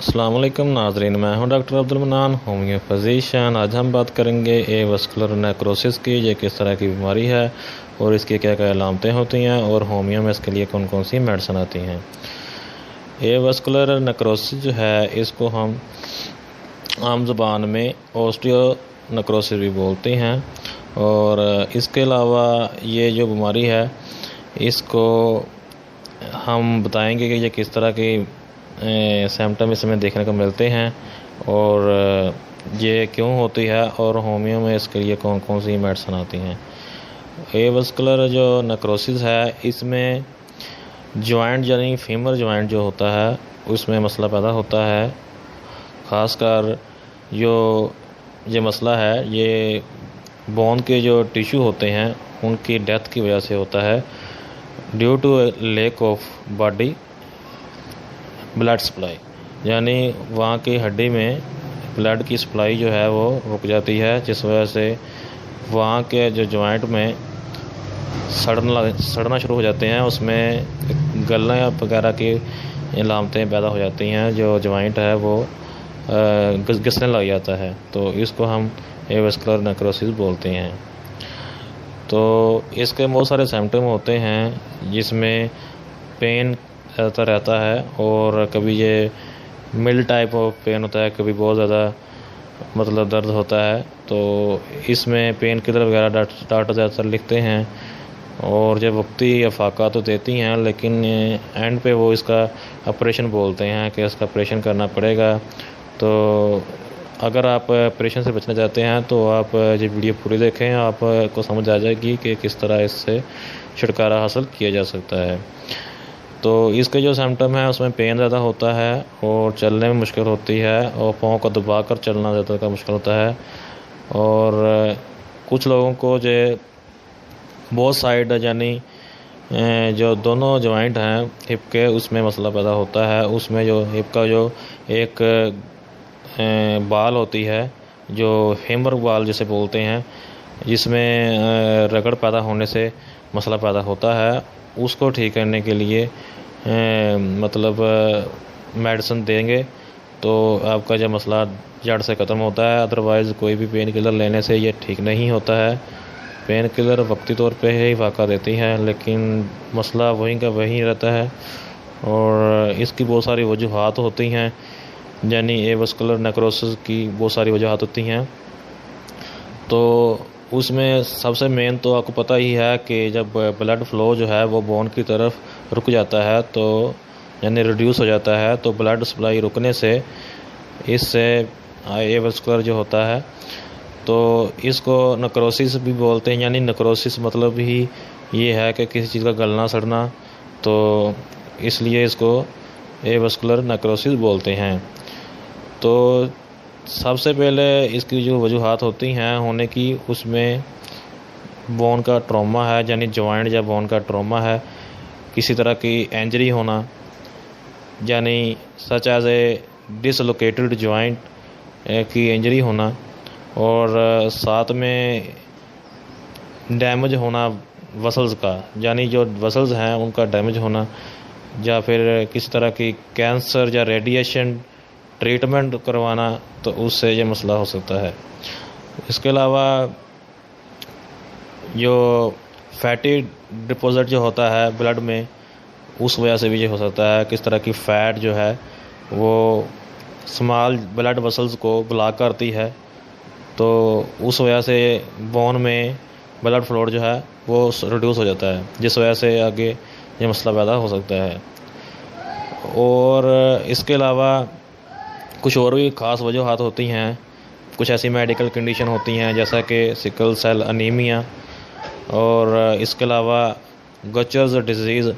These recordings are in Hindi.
अस्सलाम वालेकुम नाज़रीन, मैं हूं doctor Abdul mannan, homeo physician. आज हम बात करेंगे एवस्कुलर नेक्रोसिस की। ये किस तरह की बीमारी है और इसकी क्या क्या अलामतें होती हैं और होमियो में इसके लिए कौन कौन सी मेडिसिन आती हैं। एवस्कुलर नेक्रोसिस जो है, इसको हम आम ज़बान में ऑस्टियो नेक्रोसिस भी बोलते हैं। और इसके अलावा ये जो बीमारी है, इसको हम बताएंगे कि ये किस तरह की सिम्टम इसमें देखने को मिलते हैं और ये क्यों होती है और होमियो में इसके लिए कौन कौन सी मेडिसिन आती हैं। एवस्कुलर जो नेक्रोसिस है, इसमें जॉइंट यानी फीमर जॉइंट जो होता है उसमें मसला पैदा होता है। ख़ासकर जो ये मसला है, ये बोन के जो टिश्यू होते हैं उनकी डेथ की वजह से होता है, due to lack of body blood supply. यानी वहाँ की हड्डी में ब्लड की सप्लाई जो है वो रुक जाती है, जिस वजह से वहाँ के जो जॉइंट में सड़ना शुरू हो जाते हैं, उसमें गलने वगैरह की अलामतें पैदा हो जाती हैं, जो जॉइंट है वो घिसने लग जाता है। तो इसको हम एवस्कुलर नेक्रोसिस बोलते हैं। तो इसके बहुत सारे सिम्टम होते हैं, जिसमें पेन रहता है और कभी ये मिल्ड टाइप ऑफ पेन होता है, कभी बहुत ज़्यादा दर्द होता है। तो इसमें पेन किलर वगैरह डॉक्टर ज़्यादातर लिखते हैं और जब वक्ती अफाका तो देती हैं, लेकिन एंड पे वो इसका ऑपरेशन बोलते हैं कि इसका ऑपरेशन करना पड़ेगा। तो अगर आप ऑपरेशन से बचना चाहते हैं तो आप ये वीडियो पूरी देखें, आपको समझ आ जाएगी कि किस तरह इससे छुटकारा हासिल किया जा सकता है। तो इसके जो सिम्टम है, उसमें पेन ज़्यादा होता है और चलने में मुश्किल होती है और पाँव को दबा कर चलना ज़्यादा का मुश्किल होता है। और कुछ लोगों को जो बोथ साइड यानी जो दोनों जॉइंट हैं हिप के, उसमें मसला पैदा होता है। उसमें जो हिप का जो एक बाल होती है, जो हेमर बाल जिसे बोलते हैं, जिसमें रगड़ पैदा होने से मसला पैदा होता है, उसको ठीक करने के लिए मेडिसिन देंगे तो आपका जो मसला जड़ से ख़त्म होता है। अदरवाइज़ कोई भी पेन किलर लेने से ये ठीक नहीं होता है। पेन किलर वक्ती तौर पे ही फ़ायदा देती हैं, लेकिन मसला वहीं का वहीं रहता है और इसकी बहुत सारी वजूहात होती हैं। यानी एवस्कुलर नेक्रोसिस की बहुत सारी वजूहात होती हैं। तो उसमें सबसे मेन तो आपको पता ही है कि जब ब्लड फ्लो जो है वो बोन की तरफ रुक जाता है, तो यानी रिड्यूस हो जाता है, तो ब्लड सप्लाई रुकने से इससे एवस्कुलर जो होता है, तो इसको नेक्रोसिस भी बोलते हैं। यानी नेक्रोसिस मतलब ही ये है कि किसी चीज़ का गलना सड़ना, तो इसलिए इसको एवस्कुलर नेक्रोसिस बोलते हैं। तो सबसे पहले इसकी जो वजूहात होती हैं होने की, उसमें बोन का ट्रॉमा है, यानी जॉइंट या बोन का ट्रॉमा है, किसी तरह की इंजरी होना, यानी such as a dislocated joint की इंजरी होना, और साथ में डैमेज होना वसल्स का, यानी जो वसल्स हैं उनका डैमेज होना, या फिर किसी तरह की कैंसर या रेडिएशन ट्रीटमेंट करवाना, तो उससे ये मसला हो सकता है। इसके अलावा जो फैटी डिपॉजिट जो होता है ब्लड में, उस वजह से भी ये हो सकता है। किस तरह की फ़ैट जो है वो स्मॉल ब्लड वेसल्स को ब्लॉक करती है, तो उस वजह से बोन में ब्लड फ्लो जो है वो रिड्यूस हो जाता है, जिस वजह से आगे ये मसला पैदा हो सकता है। और इसके अलावा कुछ और भी ख़ास वजूहात होती हैं। कुछ ऐसी मेडिकल कंडीशन होती हैं जैसा कि सिकल सेल अनीमिया, और इसके अलावा गचर्स डिजीज़,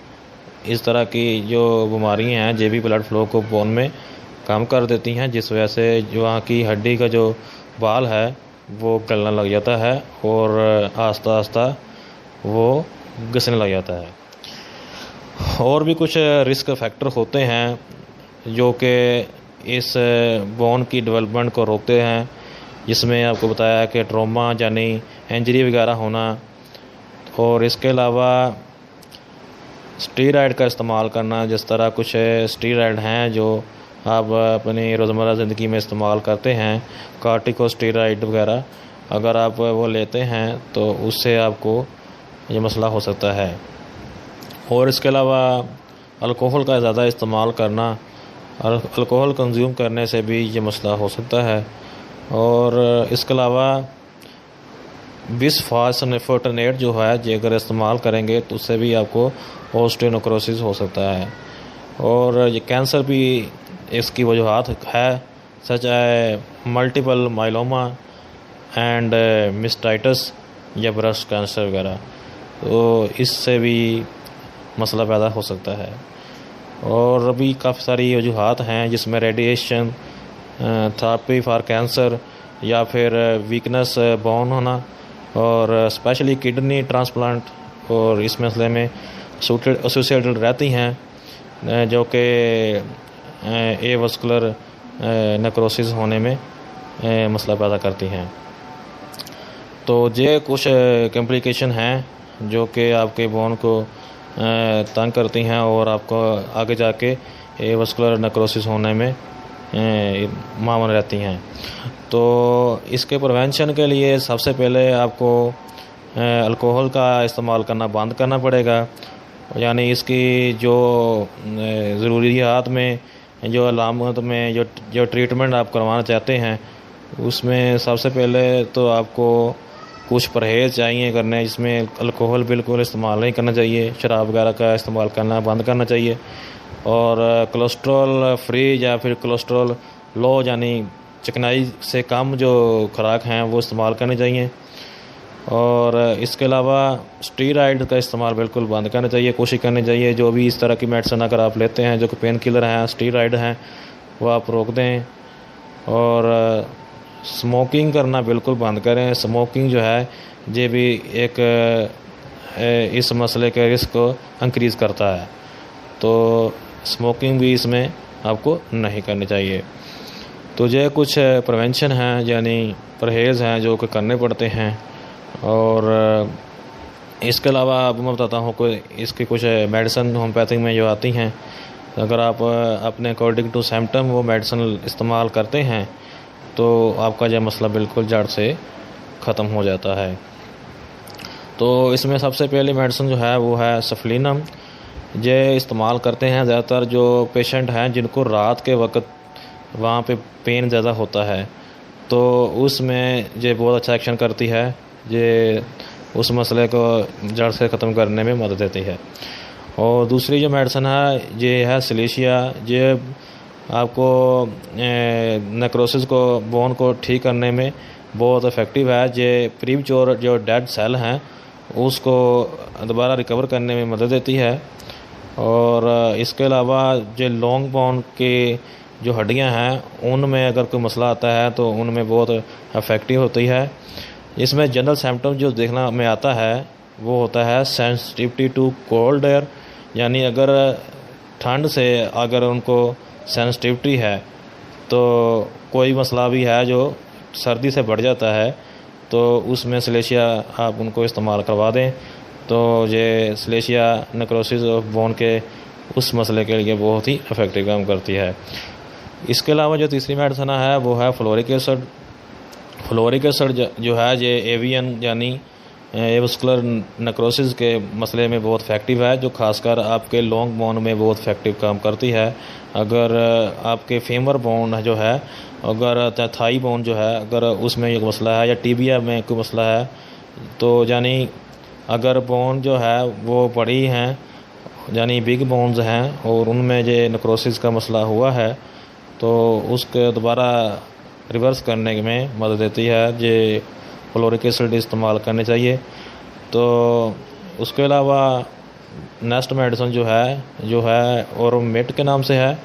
इस तरह की जो बीमारियां हैं, ये भी ब्लड फ्लो को बोन में कम कर देती हैं, जिस वजह से जो वहाँ की हड्डी का जो बाल है वो गलने लग जाता है और आस्ता आस्ता वो घिसने लग जाता है। और भी कुछ रिस्क फैक्टर होते हैं जो कि इस बोन की डेवलपमेंट को रोकते हैं, जिसमें आपको बताया कि ट्रॉमा यानी इंजरी वगैरह होना, और इसके अलावा स्टीरॉयड का इस्तेमाल करना। जिस तरह कुछ स्टीरॉयड हैं जो आप अपनी रोज़मर्रा ज़िंदगी में इस्तेमाल करते हैं, कॉर्टिकोस्टेरॉइड वगैरह, अगर आप वो लेते हैं तो उससे आपको ये मसला हो सकता है। और इसके अलावा अल्कोहल का ज़्यादा इस्तेमाल करना, अल्कोहल कंज्यूम करने से भी ये मसला हो सकता है। और इसके अलावा बिसफॉस्फोनेट जो है ये अगर इस्तेमाल करेंगे तो उससे भी आपको ऑस्टियोनेक्रोसिस हो सकता है। और ये कैंसर भी इसकी वजूहात है, सच है मल्टीपल माइलोमा एंड मिस्टाइटस या ब्रेस्ट कैंसर वगैरह, तो इससे भी मसला पैदा हो सकता है। और अभी काफ़ी सारी वजूहात हैं जिसमें रेडिएशन थेरेपी फॉर कैंसर या फिर वीकनेस बोन होना और स्पेशली किडनी ट्रांसप्लांट, और इस मसले में एसोसिएटेड रहती हैं जो कि एवास्कुलर नेक्रोसिस होने में मसला पैदा करती हैं। तो ये कुछ कॉम्प्लिकेशन हैं जो कि आपके बोन को तंग करती हैं और आपको आगे जाके एवास्कुलर नेक्रोसिस होने में मामूल रहती हैं। तो इसके प्रिवेंशन के लिए सबसे पहले आपको अल्कोहल का इस्तेमाल करना बंद करना पड़ेगा, यानी इसकी जो ज़रूरियात में जो अलामत में जो ट्रीटमेंट आप करवाना चाहते हैं उसमें सबसे पहले तो आपको कुछ परहेज़ चाहिए करने, जिसमें अल्कोहल बिल्कुल इस्तेमाल नहीं करना चाहिए, शराब वगैरह का इस्तेमाल करना बंद करना चाहिए, और कोलेस्ट्रॉल फ्री या फिर कोलेस्ट्रॉल लो यानी चिकनाई से कम जो खुराक हैं वो इस्तेमाल करनी चाहिए। और इसके अलावा स्टीरॉइड का इस्तेमाल बिल्कुल बंद करना चाहिए, कोशिश करनी चाहिए जो भी इस तरह की मेडिसिन अगर आप लेते हैं जो कि पेन किलर हैं, स्टीरॉइड हैं, वो आप रोक दें। और स्मोकिंग करना बिल्कुल बंद करें। स्मोकिंग जो है ये भी एक इस मसले के रिस्क को इंक्रीज़ करता है, तो स्मोकिंग भी इसमें आपको नहीं करनी चाहिए। तो ये कुछ प्रिवेंशन हैं यानी परहेज़ हैं जो कि करने पड़ते हैं। और इसके अलावा अब मैं बताता हूँ कोई इसकी कुछ मेडिसिन होम्योपैथिक में जो आती हैं, अगर आप अपने अकॉर्डिंग टू सिम्टम वो मेडिसिन इस्तेमाल करते हैं तो आपका यह मसला बिल्कुल जड़ से ख़त्म हो जाता है। तो इसमें सबसे पहली मेडिसिन जो है वो है सफलीनम। ये इस्तेमाल करते हैं ज़्यादातर जो पेशेंट हैं जिनको रात के वक्त वहाँ पे पेन ज़्यादा होता है, तो उसमें ये बहुत अच्छा एक्शन करती है, ये उस मसले को जड़ से ख़त्म करने में मदद देती है। और दूसरी जो मेडिसिन है ये है सिलेशिया। ये आपको नेक्रोसिस को बोन को ठीक करने में बहुत इफ़ेक्टिव है। ये प्रीमेच्योर जो डेड सेल हैं उसको दोबारा रिकवर करने में मदद देती है। और इसके अलावा जो लॉन्ग बोन के जो हड्डियां हैं उनमें अगर कोई मसला आता है तो उनमें बहुत इफ़ेक्टिव होती है। इसमें जनरल सिम्टम जो देखना में आता है वो होता है सेंसिटिविटी टू कोल्ड एयर, यानी अगर ठंड से अगर उनको सेंसिटिविटी है तो कोई मसला भी है जो सर्दी से बढ़ जाता है तो उसमें सिलेशिया आप उनको इस्तेमाल करवा दें, तो ये सिलेशिया नेक्रोसिस ऑफ बोन के उस मसले के लिए बहुत ही इफ़ेक्टिव काम करती है। इसके अलावा जो तीसरी मेडिसिन है वो है फ्लोरिक एसिड। फ्लोरिक एसिड जो है ये एवियन यानी एवास्कुलर नेक्रोसिस के मसले में बहुत इफेक्टिव है, जो खासकर आपके लॉन्ग बोन में बहुत इफेक्टिव काम करती है। अगर आपके फेमर बोन जो है, अगर थाई बोन जो है, अगर उसमें एक मसला है या टीबिया में कोई मसला है, तो यानी अगर बोन जो है वो बड़ी हैं यानी बिग बोन्स हैं और उनमें ये नेक्रोसिस का मसला हुआ है तो उसके दोबारा रिवर्स करने में मदद देती है। ये फ्लोरिक एसिड इस्तेमाल करने चाहिए। तो उसके अलावा नेक्स्ट मेडिसिन जो है ओरोमेट के नाम से है।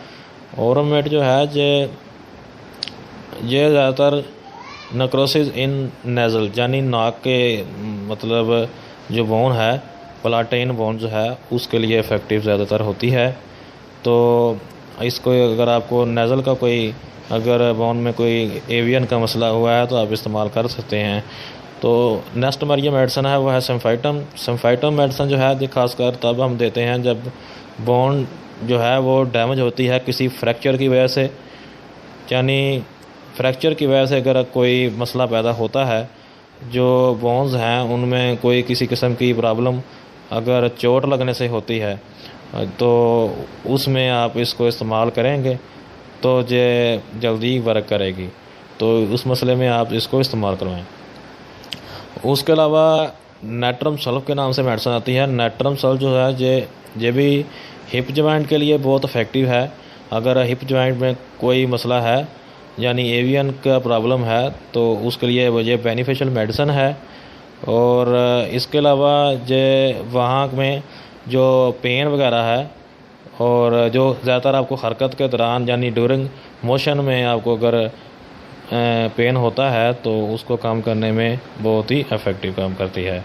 ओरोमेट जो है ये ज़्यादातर नेक्रोसिस इन नेज़ल यानी नाक के मतलब जो बोन है प्लाटेन बोन जो है उसके लिए इफ़ेक्टिव ज़्यादातर होती है। तो इसको अगर आपको नेज़ल का कोई अगर बोन में कोई एवियन का मसला हुआ है तो आप इस्तेमाल कर सकते हैं। तो नेक्स्ट हमारी ये मेडिसिन है वो है सिम्फाइटम। सिम्फाइटम मेडिसिन जो है ये खासकर तब हम देते हैं जब बोन जो है वो डैमेज होती है किसी फ्रैक्चर की वजह से, यानी फ्रैक्चर की वजह से अगर कोई मसला पैदा होता है, जो बोन्स हैं उनमें कोई किसी किस्म की प्रॉब्लम अगर चोट लगने से होती है तो उसमें आप इसको इस्तेमाल करेंगे तो ये जल्दी वर्क करेगी। तो उस मसले में आप इसको इस्तेमाल करवाएं। उसके अलावा नेट्रम सल्फ के नाम से मेडिसिन आती है। नेट्रम सल्फ जो है ये भी हिप जॉइंट के लिए बहुत इफ़ेक्टिव है। अगर हिप जॉइंट में कोई मसला है यानी एवियन का प्रॉब्लम है तो उसके लिए ये बेनिफिशियल मेडिसिन है। और इसके अलावा ये वहाँ में जो पेन वगैरह है और जो ज़्यादातर आपको हरकत के दौरान यानी ड्यूरिंग मोशन में आपको अगर पेन होता है तो उसको कम करने में बहुत ही इफ़ेक्टिव काम करती है।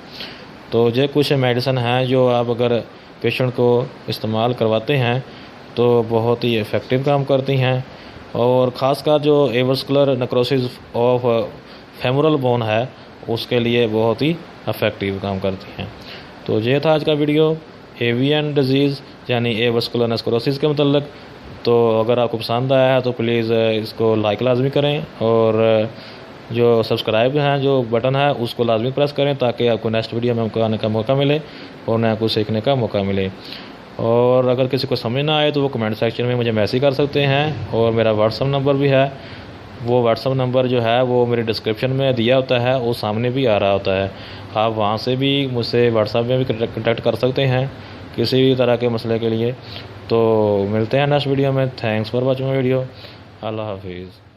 तो ये कुछ मेडिसिन हैं जो आप अगर पेशेंट को इस्तेमाल करवाते हैं तो बहुत ही इफ़ेक्टिव काम करती हैं। और ख़ासकर जो avascular necrosis of femoral bone है उसके लिए बहुत ही इफ़ेक्टिव काम करती हैं। तो ये था आज का वीडियो एवियन डिजीज़ यानी एवस्कुलर नेक्रोसिस के मतलब। तो अगर आपको पसंद आया है तो प्लीज़ इसको लाइक लाजमी करें और जो सब्सक्राइब हैं जो बटन है उसको लाजमी प्रेस करें ताकि आपको नेक्स्ट वीडियो में आने का मौका मिले और नया कुछ सीखने का मौका मिले। और अगर किसी को समझ ना आए तो वो कमेंट सेक्शन में मुझे मैसेज कर सकते हैं। और मेरा व्हाट्सअप नंबर भी है, वो व्हाट्सअप नंबर जो है वो मेरे डिस्क्रिप्शन में दिया होता है, वो सामने भी आ रहा होता है। आप वहाँ से भी मुझसे व्हाट्सअप में भी कनेक्ट कर सकते हैं किसी भी तरह के मसले के लिए। तो मिलते हैं नेक्स्ट वीडियो में। Thanks for watching video. अल्लाह हाफिज़।